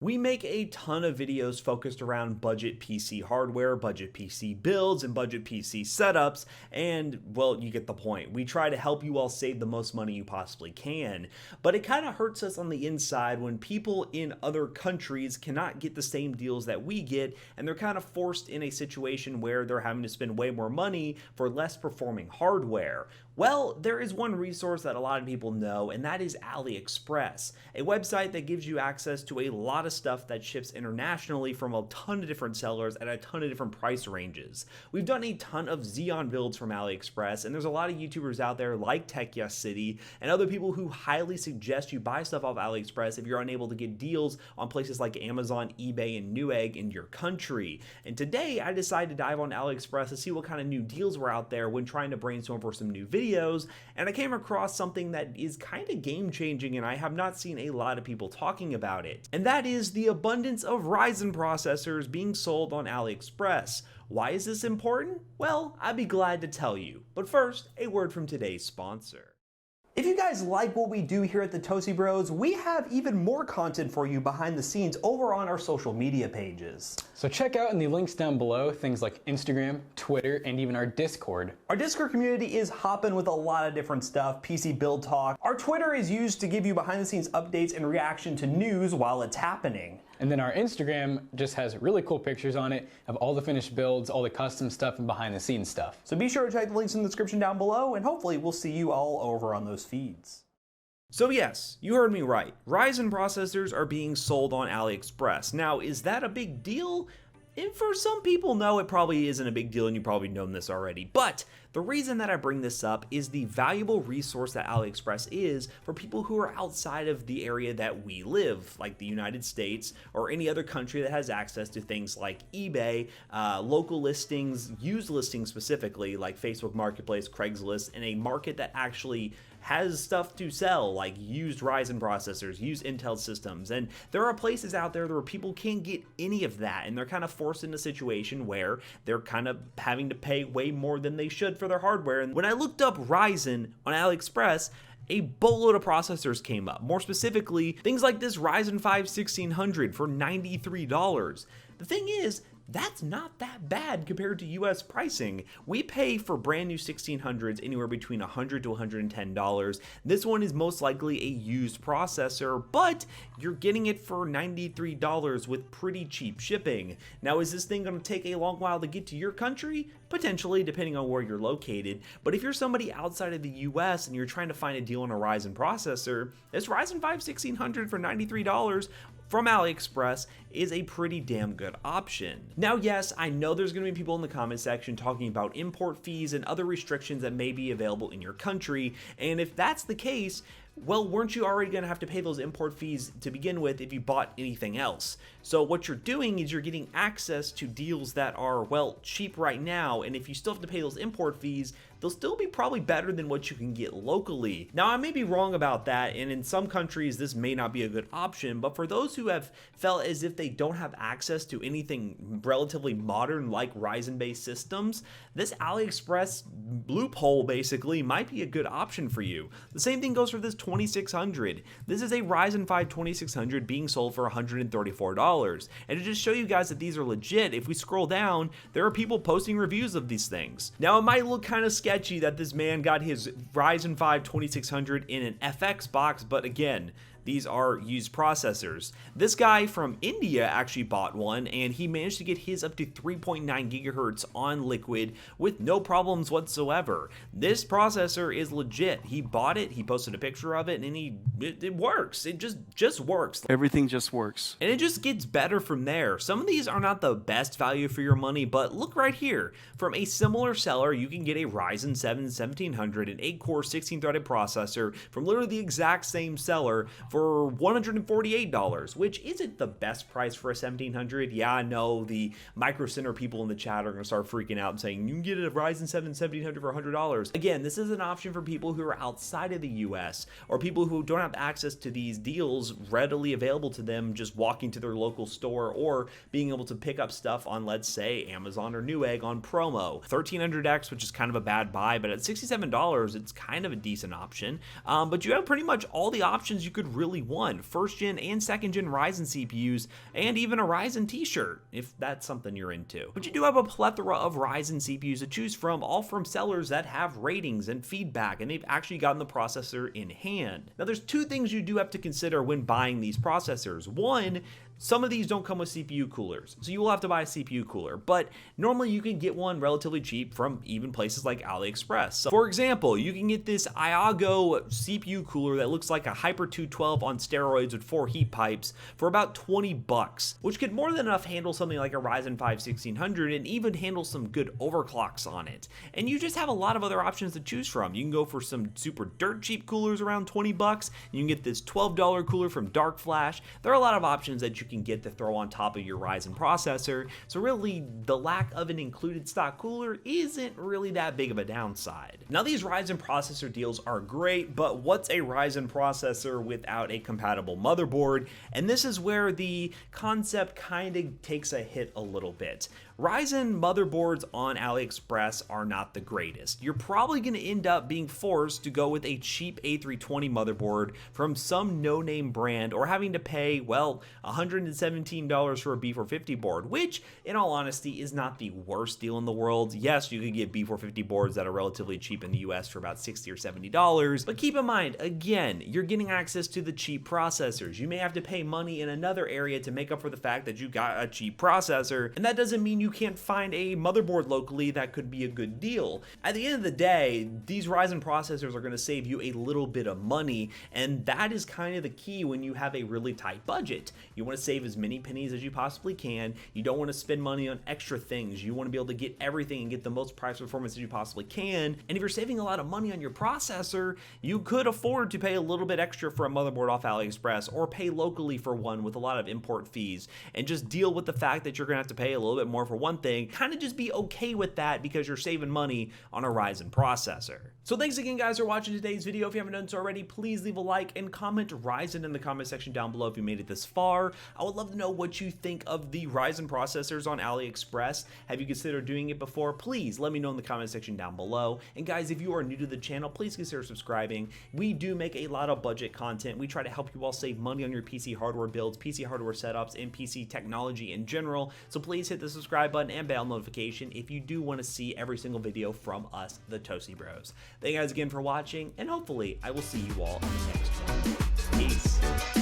We make a ton of videos focused around budget PC hardware, budget PC builds, and budget PC setups, and well, you get the point. We try to help you all save the most money you possibly can, but it kind of hurts us on the inside when people in other countries cannot get the same deals that we get, and they're kind of forced in a situation where they're having to spend way more money for less performing hardware. Well, there is one resource that a lot of people know, and that is Aliexpress, a website that gives you access to a lot of stuff that ships internationally from a ton of different sellers at a ton of different price ranges. We've done a ton of Xeon builds from Aliexpress, and there's a lot of YouTubers out there like TechYesCity and other people who highly suggest you buy stuff off Aliexpress if you're unable to get deals on places like Amazon, eBay, and Newegg in your country. And today I decided to dive on Aliexpress to see what kind of new deals were out there when trying to brainstorm for some new videos, and I came across something that is kind of game-changing, and I have not seen a lot of people talking about it. And that is the abundance of Ryzen processors being sold on AliExpress. Why is this important? Well, I'd be glad to tell you. But first, a word from today's sponsor. If you guys like what we do here at the Toasty Bros, we have even more content for you behind the scenes over on our social media pages. So check out in the links down below things like Instagram, Twitter, and even our Discord. Our Discord community is hopping with a lot of different stuff, PC build talk. Our Twitter is used to give you behind the scenes updates and reaction to news while it's happening. And then our Instagram just has really cool pictures on it of all the finished builds, all the custom stuff, and behind the scenes stuff. So be sure to check the links in the description down below, and hopefully we'll see you all over on those feeds. So yes, you heard me right. Ryzen processors are being sold on AliExpress. Now, is that a big deal? And for some people, no, it probably isn't a big deal, and you've probably known this already. But the reason that I bring this up is the valuable resource that AliExpress is for people who are outside of the area that we live, like the United States or any other country that has access to things like eBay, local listings, used listings specifically, like Facebook Marketplace, Craigslist, in a market that actually has stuff to sell, like used Ryzen processors, used Intel systems. And there are places out there where people can't get any of that, and they're kind of forced in a situation where they're kind of having to pay way more than they should for their hardware. And when I looked up Ryzen on AliExpress, a boatload of processors came up. More specifically, things like this Ryzen 5 1600 for $93. The thing is, that's not that bad compared to US pricing. We pay for brand new 1600s anywhere between $100 to $110. This one is most likely a used processor, but you're getting it for $93 with pretty cheap shipping. Now, is this thing going to take a long while to get to your country? Potentially, depending on where you're located. But if you're somebody outside of the US and you're trying to find a deal on a Ryzen processor, this Ryzen 5 1600 for $93 from AliExpress is a pretty damn good option. Now, yes, I know there's going to be people in the comment section talking about import fees and other restrictions that may be available in your country, and if that's the case, well, weren't you already going to have to pay those import fees to begin with if you bought anything else? So what you're doing is you're getting access to deals that are, well, cheap right now, and if you still have to pay those import fees, they'll still be probably better than what you can get locally. Now, I may be wrong about that, and in some countries this may not be a good option, but for those who have felt as if they don't have access to anything relatively modern like Ryzen-based systems, this AliExpress loophole basically might be a good option for you. The same thing goes for this 2600. This is a Ryzen 5 2600 being sold for $134. And to just show you guys that these are legit, if we scroll down, there are people posting reviews of these things. Now, it might look kind of sketchy that this man got his Ryzen 5 2600 in an FX box, but again, these are used processors. This guy from India actually bought one, and he managed to get his up to 3.9 gigahertz on liquid with no problems whatsoever. This processor is legit. He bought it, he posted a picture of it, and it works. It just works. Everything just works. And it just gets better from there. Some of these are not the best value for your money, but look right here. From a similar seller, you can get a Ryzen 7 1700, an 8-core 16-threaded processor from literally the exact same seller for $148, which isn't the best price for a 1700. Yeah, I know the Micro Center people in the chat are going to start freaking out and saying, you can get a Ryzen 7 1700 for $100. Again, this is an option for people who are outside of the US or people who don't have access to these deals readily available to them just walking to their local store or being able to pick up stuff on, let's say, Amazon or Newegg on promo. 1300X, which is kind of a bad buy, but at $67, it's kind of a decent option. But you have pretty much all the options you could really want, 1st gen and 2nd gen Ryzen CPUs, and even a Ryzen t-shirt, if that's something you're into. But you do have a plethora of Ryzen CPUs to choose from, all from sellers that have ratings and feedback, and they've actually gotten the processor in hand. Now there's 2 things you do have to consider when buying these processors. One, some of these don't come with CPU coolers, so you will have to buy a CPU cooler, but normally you can get one relatively cheap from even places like Aliexpress. So for example, you can get this Iago CPU cooler that looks like a Hyper 212 on steroids with 4 heat pipes for about 20 bucks, which could more than enough handle something like a Ryzen 5 1600 and even handle some good overclocks on it. And you just have a lot of other options to choose from. You can go for some super dirt cheap coolers around 20 bucks. You can get this $12 cooler from Dark Flash. There are a lot of options that you can get to throw on top of your Ryzen processor, so really the lack of an included stock cooler isn't really that big of a downside. Now these Ryzen processor deals are great, but what's a Ryzen processor without a compatible motherboard? And this is where the concept kind of takes a hit a little bit. Ryzen motherboards on AliExpress are not the greatest. You're probably going to end up being forced to go with a cheap A320 motherboard from some no-name brand, or having to pay, well, $117 for a B450 board, which, in all honesty, is not the worst deal in the world. Yes, you can get B450 boards that are relatively cheap in the US for about $60 or $70, but keep in mind, again, you're getting access to the cheap processors. You may have to pay money in another area to make up for the fact that you got a cheap processor, and that doesn't mean you can't find a motherboard locally that could be a good deal. At the end of the day, these Ryzen processors are going to save you a little bit of money, and that is kind of the key when you have a really tight budget. You want to save as many pennies as you possibly can. You don't want to spend money on extra things. You want to be able to get everything and get the most price performance that you possibly can. And if you're saving a lot of money on your processor, you could afford to pay a little bit extra for a motherboard off AliExpress, or pay locally for one with a lot of import fees, and just deal with the fact that you're going to have to pay a little bit more for one thing. Kind of just be okay with that because you're saving money on a Ryzen processor. So thanks again, guys, for watching today's video. If you haven't done so already, please leave a like and comment Ryzen in the comment section down below if you made it this far. I would love to know what you think of the Ryzen processors on AliExpress. Have you considered doing it before? Please let me know in the comment section down below. And guys, if you are new to the channel, please consider subscribing. We do make a lot of budget content. We try to help you all save money on your PC hardware builds, PC hardware setups, and PC technology in general. So please hit the subscribe button and bell notification if you do want to see every single video from us, the Toasty Bros. Thank you guys again for watching, and hopefully I will see you all in the next one. Peace.